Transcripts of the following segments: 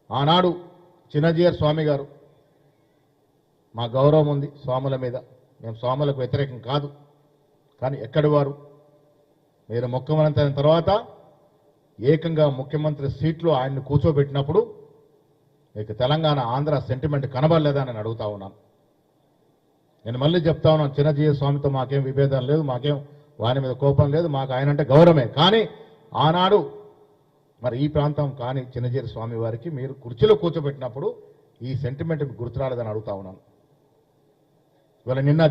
ఆనాడు చిన్నజీయర్ స్వామి గారు, మా గౌరవం ఉంది స్వాముల మీద, మేము స్వాములకు వ్యతిరేకం కాదు, కానీ ఎక్కడి వారు మీరు ముఖ్యమంత్రి అయిన తర్వాత ఏకంగా ముఖ్యమంత్రి సీట్లో ఆయన్ని కూర్చోబెట్టినప్పుడు మీకు తెలంగాణ ఆంధ్ర సెంటిమెంట్ కనబడలేదా అని అడుగుతా ఉన్నాను. నేను మళ్ళీ చెప్తా ఉన్నాను, చిన్నజీయర్ స్వామితో మాకేం విభేదం లేదు, మాకేం వారి మీద కోపం లేదు, మాకు ఆయన అంటే గౌరవమే. కానీ ఆనాడు మరి ఈ ప్రాంతం కానీ చిన్నజీయర్ స్వామి వారికి మీరు కుర్చీలో కూర్చోబెట్టినప్పుడు ఈ సెంటిమెంట్ మీకు గుర్తురాలేదని అడుగుతా ఉన్నాను. ఇవాళ నిన్న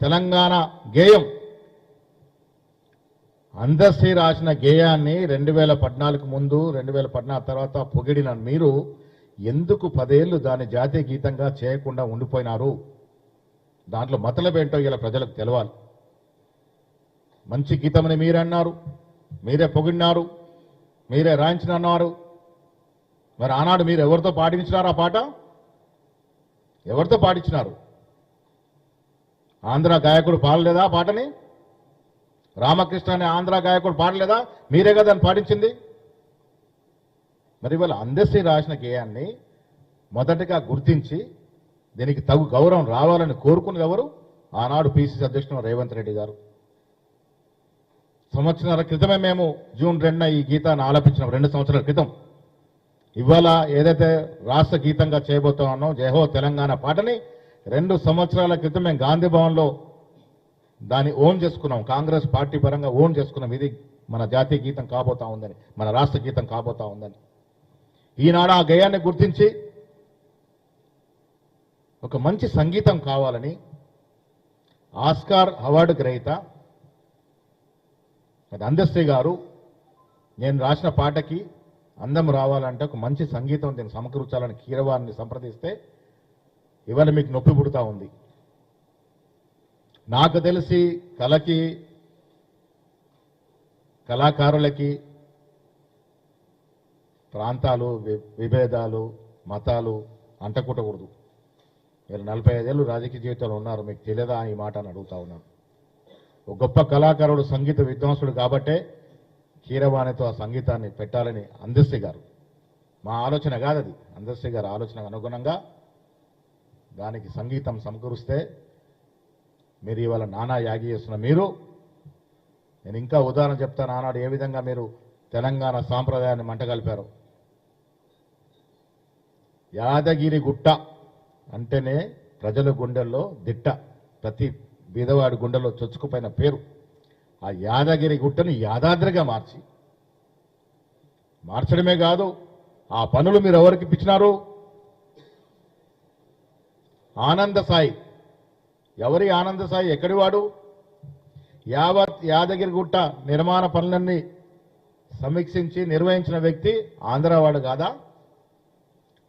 తెలంగాణ గేయం అందశ్రీ రాసిన గేయాన్ని 2014 ముందు 2014 తర్వాత పొగిడిన మీరు ఎందుకు 10 ఏళ్ళు దాన్ని జాతీయ గీతంగా చేయకుండా ఉండిపోయినారు? దాంట్లో మతలబేంటో ఇలా ప్రజలకు తెలవాలి. మంచి గీతమని మీరే అన్నారు, మీరే పొగిడినారు, మీరే రాయించినన్నారు. మరి ఆనాడు మీరు ఎవరితో పాటించినారు? ఆ పాట ఎవరితో పాటించినారు? ఆంధ్ర గాయకుడు పాడలేదా ఆ పాటని? రామకృష్ణ అనే ఆంధ్ర గాయకుడు పాడలేదా? మీరే కదా దాన్ని పాటించింది. మరి ఇవాళ అందశ్రీ రాసిన గేయాన్ని మొదటగా గుర్తించి దీనికి తగు గౌరవం రావాలని కోరుకున్నది ఎవరు? ఆనాడు పిసిసి అధ్యక్షుడు రేవంత్ రెడ్డి గారు. సంవత్సరాల క్రితమే మేము జూన్ 2న ఈ గీతాన్ని ఆలపించినాం, 2 సంవత్సరాల క్రితం. ఇవాళ ఏదైతే రాష్ట్ర గీతంగా చేయబోతున్నామో జయహో తెలంగాణ పాటని 2 సంవత్సరాల క్రితం మేము గాంధీ భవన్లో దాన్ని ఓన్ చేసుకున్నాం, కాంగ్రెస్ పార్టీ పరంగా ఓన్ చేసుకున్నాం. ఇది మన జాతీయ గీతం కాబోతా ఉందని, మన రాష్ట్ర గీతం కాబోతా ఉందని. ఈనాడు ఆ గేయాన్ని గుర్తించి ఒక మంచి సంగీతం కావాలని ఆస్కార్ అవార్డు గ్రహీత అందశ్రీ గారు, నేను రాసిన పాటకి అందం రావాలంటే ఒక మంచి సంగీతం దీన్ని సమకూర్చాలని కీరవాణిని సంప్రదిస్తే ఇవాళ మీకు నొప్పి పుడుతూ ఉంది. నాకు తెలిసి కళకి, కళాకారులకి ప్రాంతాలు, విభేదాలు, మతాలు అంటకుట్టకూడదు. మీరు 45 ఏళ్ళు రాజకీయ జీవితంలో ఉన్నారు, మీకు తెలియదా ఈ మాట అని అడుగుతా ఉన్నాను. ఒక గొప్ప కళాకారుడు, సంగీత విద్వాంసుడు కాబట్టే కీరవాణితో ఆ సంగీతాన్ని పెట్టాలని అందశ్రీ గారు, మా ఆలోచన కాదు అది, అందశ్రీ గారి ఆలోచనకు అనుగుణంగా దానికి సంగీతం సమకూరుస్తే మీరు ఇవాళ నానా యాగి చేస్తున్న మీరు, నేను ఇంకా ఉదాహరణ చెప్తాను. ఆనాడు ఏ విధంగా మీరు తెలంగాణ సాంప్రదాయాన్ని మంటగలిపారు. యాదగిరి గుట్ట అంటేనే ప్రజల గుండెల్లో దిట్ట, ప్రతి బీదవాడి గుండెల్లో చొచ్చుకుపోయిన పేరు. ఆ యాదగిరి గుట్టను యాదాద్రిగా మార్చడమే కాదు, ఆ పనులు మీరు ఎవరికి ఇప్పించినారు? ఆనంద సాయి. ఎవరి ఆనంద సాయి? ఎక్కడివాడు? యావత్ యాదగిరి గుట్ట నిర్మాణ పనులన్నీ సమీక్షించి నిర్వహించిన వ్యక్తి ఆంధ్రవాడు కాదా?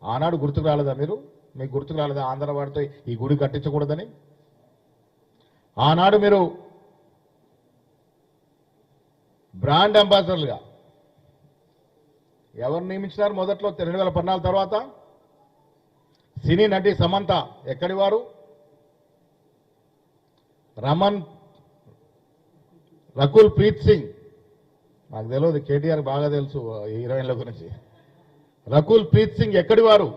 ఆనాడు గుర్తుకు రాలేదా మీరు? మీకు గుర్తుకు రాలేదా ఆంధ్రవాడితో ఈ గుడి కట్టించకూడదని? ఆనాడు మీరు బ్రాండ్ అంబాసిడర్లుగా ఎవరు నియమించినారు? మొదట్లో 2014 తర్వాత సినీ నటి సమంత ఎక్కడి వారు? రకుల్ ప్రీత్ సింగ్, నాకు తెలియదు, కేటీఆర్ బాగా తెలుసు హీరోయిన్ల గురించి. రకుల్ ప్రీత్ సింగ్ ఎక్కడి వారు?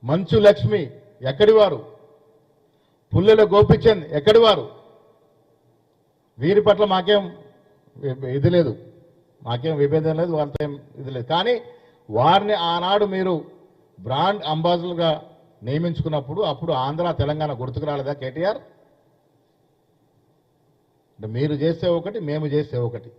మంచు లక్ష్మి ఎక్కడి వారు? పుల్లెల గోపిచంద్ ఎక్కడి వారు? వీరి పట్ల మాకేం ఇది లేదు, మాకేం విభేదం లేదు, వాళ్ళతో ఏం ఇది లేదు. కానీ వారిని ఆనాడు మీరు బ్రాండ్ అంబాసిడర్గా నియమించుకున్నప్పుడు అప్పుడు ఆంధ్ర తెలంగాణ గుర్తుకు రాలేదా కేటీఆర్? మీరు చేసే ఒకటి, మేము చేసే ఒకటి.